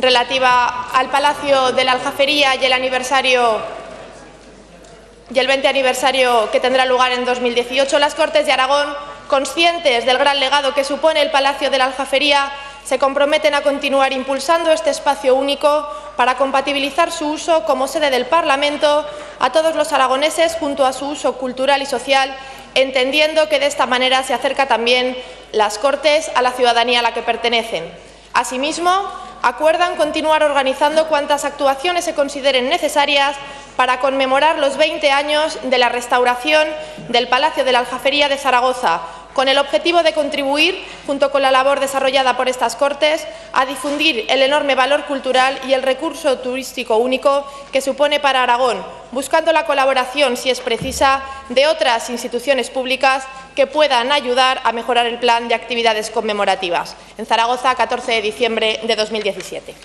relativa al Palacio de la Aljafería y el 20 aniversario que tendrá lugar en 2018, las Cortes de Aragón, conscientes del gran legado que supone el Palacio de la Aljafería, se comprometen a continuar impulsando este espacio único para compatibilizar su uso como sede del Parlamento a todos los aragoneses junto a su uso cultural y social, entendiendo que de esta manera se acerca también las Cortes a la ciudadanía a la que pertenecen. Asimismo, acuerdan continuar organizando cuantas actuaciones se consideren necesarias para conmemorar los 20 años de la restauración del Palacio de la Aljafería de Zaragoza, con el objetivo de contribuir, junto con la labor desarrollada por estas Cortes, a difundir el enorme valor cultural y el recurso turístico único que supone para Aragón, buscando la colaboración, si es precisa, de otras instituciones públicas que puedan ayudar a mejorar el plan de actividades conmemorativas. En Zaragoza, 14 de diciembre de 2017.